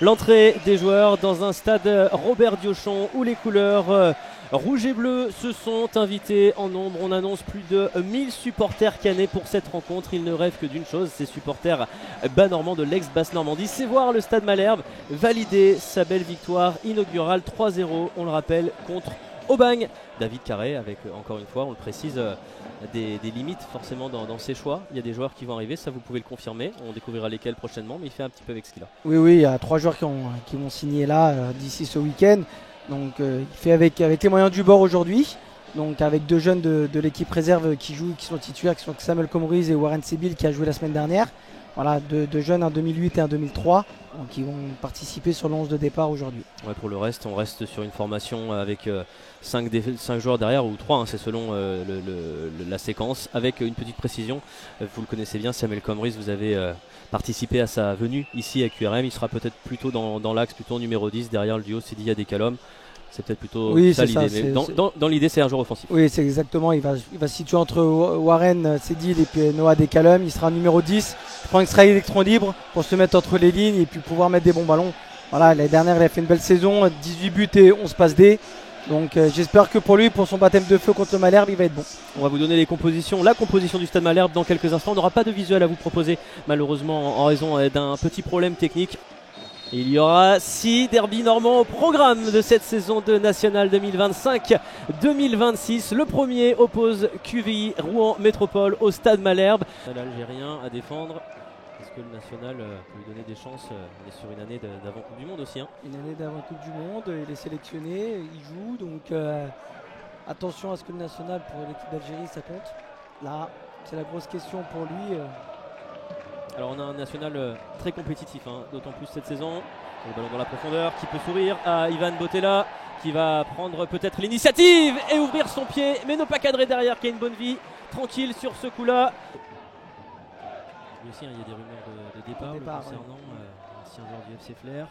l'entrée des joueurs dans un stade Robert Diochon où les couleurs rouge et bleu se sont invités en nombre. On annonce plus de 1000 supporters cannés pour cette rencontre. Ils ne rêvent que d'une chose, ces supporters bas-normands de l'ex-Basse-Normandie, c'est voir le stade Malherbe valider sa belle victoire inaugurale 3-0, on le rappelle, contre Aubagne. David Carré avec, encore une fois, on le précise, des limites forcément dans ses choix. Il y a des joueurs qui vont arriver, ça vous pouvez le confirmer. On découvrira lesquels prochainement, mais il fait un petit peu avec ce qu'il a. Oui, il y a 3 joueurs qui vont signer là d'ici ce week-end. Donc il fait avec les moyens du bord aujourd'hui. Donc avec 2 jeunes de l'équipe réserve qui sont titulaires, qui sont Samuel Comoriz et Warren Sebil qui a joué la semaine dernière. Voilà, 2 jeunes, un 2008 et un 2003, donc qui vont participer sur le 11 de départ aujourd'hui. Ouais, pour le reste, on reste sur une formation avec 5 joueurs derrière, ou 3, hein, c'est selon la séquence, avec une petite précision. Vous le connaissez bien, Samuel Comoriz, vous avez participé à sa venue ici à QRM. Il sera peut-être plutôt dans l'axe, plutôt numéro 10, derrière le duo Sidia Descalom. C'est peut-être plutôt ça l'idée, mais dans l'idée c'est un joueur offensif. Oui, c'est exactement, il va se situer entre Warren Sedil et puis Noah Descalom. Il sera numéro 10, je prends un extra électron libre pour se mettre entre les lignes et puis pouvoir mettre des bons ballons. Voilà, l'année dernière il a fait une belle saison, 18 buts et 11 passes D. Donc j'espère que pour lui, pour son baptême de feu contre le Malherbe, il va être bon. On va vous donner la composition du stade Malherbe dans quelques instants. On n'aura pas de visuel à vous proposer malheureusement en raison d'un petit problème technique. Il y aura 6 derbys normands au programme de cette saison de National 2025-2026. Le premier oppose QVI Rouen Métropole au stade Malherbe. L'Algérien à défendre. Est-ce que le National peut lui donner des chances? On est sur une année d'avant Coupe du Monde aussi. Hein. Une année d'avant Coupe du Monde, il est sélectionné, il joue. Donc attention à ce que le National pour l'équipe d'Algérie ça compte. Là, c'est la grosse question pour lui. Alors on a un National très compétitif, hein, d'autant plus cette saison. Le ballon dans la profondeur qui peut sourire à Ivan Botella qui va prendre peut-être l'initiative et ouvrir son pied, mais ne pas cadrer derrière, qui a une bonne vie, tranquille sur ce coup-là. Lui aussi, hein, il y a des rumeurs de départ le concernant, ancien joueur du FC Flair.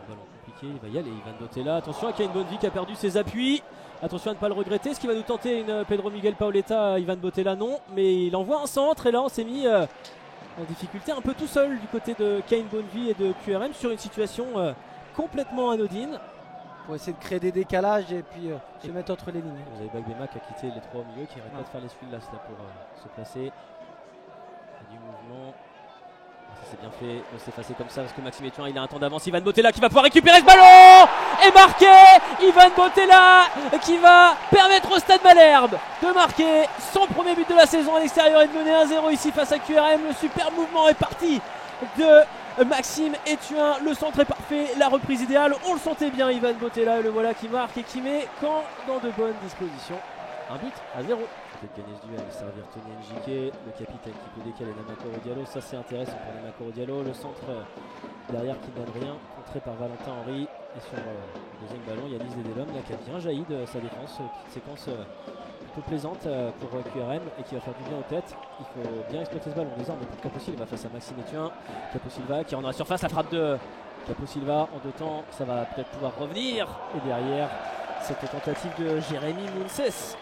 Un ballon compliqué, il va y aller, Ivan Botella. Attention, qui a une bonne vie, qui a perdu ses appuis. Attention à ne pas le regretter. Ce qui va nous tenter une Pedro Miguel Paoletta, Ivan Botella non, mais il envoie un centre et là on s'est mis en difficulté un peu tout seul du côté de Kane Bonnevie et de QRM sur une situation complètement anodine. Pour essayer de créer des décalages et puis se mettre entre les lignes. Vous avez Bagbema qui a quitté les 3 au milieu, qui n'arrête pas de faire l'essuie-glace là pour se placer. Il y a du mouvement. Ça c'est bien fait, on s'est effacé comme ça parce que Maxime Etuin il a un temps d'avance. Ivan Botella qui va pouvoir récupérer ce ballon et marquer. Ivan Botella qui va permettre au stade Malherbe de marquer son premier but de la saison à l'extérieur et de mener 1-0 ici face à QRM. Le super mouvement est parti de Maxime Etuin, le centre est parfait, la reprise idéale, on le sentait bien Ivan Botella et le voilà qui marque et qui met quand dans de bonnes dispositions un but à 0. Peut-être gagner ce duel, servir Tony Njike, le capitaine qui peut décaler Namakoro Diallo, ça c'est intéressant pour Namakoro Diallo, le centre derrière qui ne donne rien, contré par Valentin Henry, et sur le deuxième ballon Yanis Dedelhomme qui a bien jailli de sa défense, petite séquence plutôt plaisante pour QRM et qui va faire du bien aux têtes. Il faut bien exploiter ce ballon désormais pour Capo Silva face à Maxime Etuin. Capo Silva qui rentre dans la surface, la frappe de Capo Silva en 2 temps, ça va peut-être pouvoir revenir, et derrière cette tentative de Jérémy Mounses.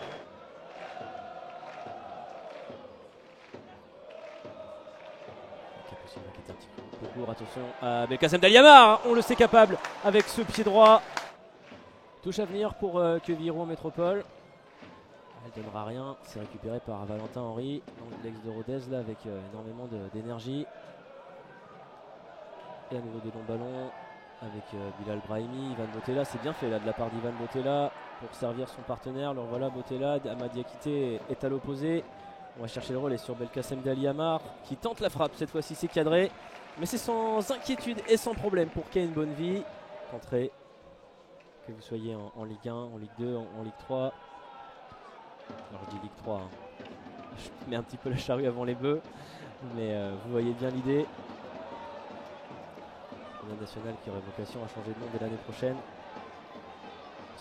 Attention à Belkacem Daliamar, on le sait capable avec ce pied droit. Touche à venir pour QVI Rouen Métropole. Elle ne donnera rien, c'est récupéré par Valentin Henry, l'ex de Rodez là avec énormément d'énergie. Et à nouveau des longs ballons avec Bilal Brahimi. Ivan Botella, c'est bien fait là de la part d'Ivan Botella pour servir son partenaire. Alors voilà, Botella, Amad Diakité est à l'opposé. On va chercher le relais sur Belkacem Daliamar qui tente la frappe, cette fois-ci c'est cadré. Mais c'est sans inquiétude et sans problème pour Kane Bonnevie. Entrée, que vous soyez en Ligue 1, en Ligue 2, en Ligue 3. Alors je dis Ligue 3, hein. Je mets un petit peu la charrue avant les bœufs. Mais vous voyez bien l'idée. Un national qui aurait vocation à changer de nom dès l'année prochaine.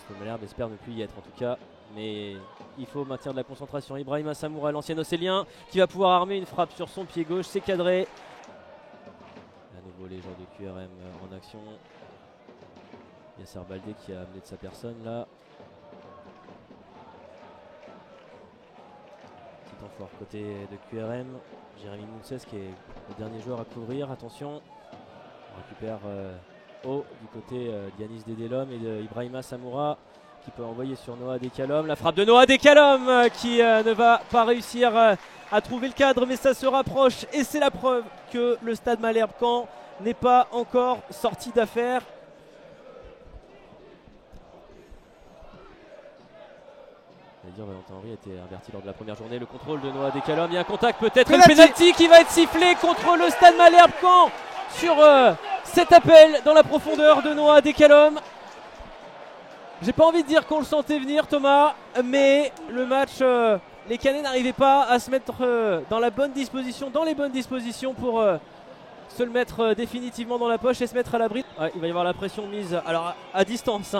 Le Malherbe espère ne plus y être en tout cas. Mais il faut maintenir de la concentration. Ibrahima Samoura, l'ancien Océlien, qui va pouvoir armer une frappe sur son pied gauche. C'est cadré. Les joueurs de QRM en action. Yasser Baldé qui a amené de sa personne là. Petit temps fort côté de QRM. Jérémy Mounses qui est le dernier joueur à couvrir. Attention. On récupère récupère haut du côté d'Yanis Dedelom et d'Ibrahima Samoura qui peut envoyer sur Noah Dekalom. La frappe de Noah Dekalom qui ne va pas réussir à trouver le cadre, mais ça se rapproche et c'est la preuve que le Stade Malherbe Caen n'est pas encore sorti d'affaire. Valentin Henry a été averti lors de la première journée. Le contrôle de Noah Dekalom, il y a un contact peut-être, le penalty qui va être sifflé contre le Stade Malherbe Caen sur cet appel dans la profondeur de Noah Dekalom. J'ai pas envie de dire qu'on le sentait venir, Thomas, mais le match, les Canets n'arrivaient pas à se mettre dans les bonnes dispositions pour se le mettre définitivement dans la poche et se mettre à l'abri. Ouais, il va y avoir la pression mise alors à distance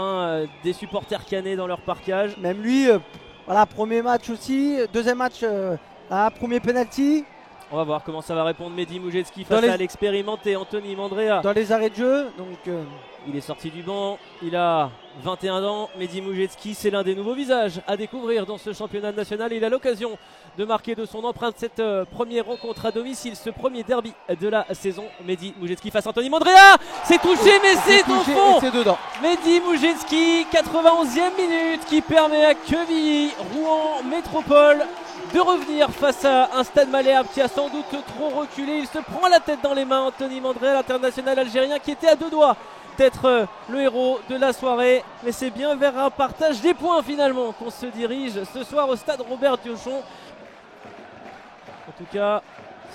des supporters canets dans leur parquage. Même lui, voilà, premier match aussi, deuxième match, premier penalty. On va voir comment ça va répondre Mehdi Moujetski face à l'expérimenté Anthony Mandrea. Dans les arrêts de jeu, donc il est sorti du banc, il a 21 ans. Mehdi Moujetski, c'est l'un des nouveaux visages à découvrir dans ce championnat national. Il a l'occasion de marquer de son empreinte cette première rencontre à domicile, ce premier derby de la saison. Mehdi Moujetski face à Anthony Mandrea, c'est touché mais c'est au fond. Mehdi Moujetski, 91e minute, qui permet à Quevilly, Rouen Métropole de revenir face à un Stade Malherbe qui a sans doute trop reculé. Il se prend la tête dans les mains, Anthony Mandrea, l'international algérien qui était à deux doigts d'être le héros de la soirée. Mais c'est bien vers un partage des points finalement qu'on se dirige ce soir au Stade Robert Diochon. En tout cas,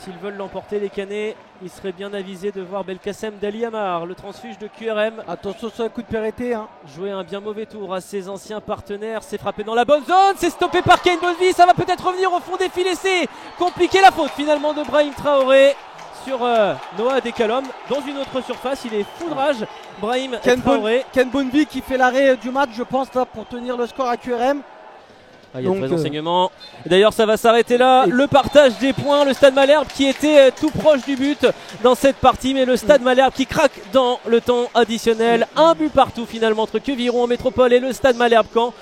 s'ils veulent l'emporter les Canets, il serait bien avisé de voir Belkacem Dali Amar, le transfuge de QRM. Attention sur le coup de Perreté. Jouer un bien mauvais tour à ses anciens partenaires. C'est frappé dans la bonne zone. C'est stoppé par Kane Bosby. Ça va peut-être revenir au fond des filets. C'est compliqué, la faute finalement de Brahim Traoré sur Noah Dekalom. Dans une autre surface, il est foudrage. Brahim Traoré. Ken Bonby qui fait l'arrêt du match, je pense, là, pour tenir le score à QRM. Il y a de vrais enseignements. D'ailleurs, ça va s'arrêter là. Le partage des points. Le Stade Malherbe qui était tout proche du but dans cette partie. Mais le Stade Malherbe qui craque dans le temps additionnel. Un but partout finalement entre Quevilly, Rouen Métropole et le Stade Malherbe Caen.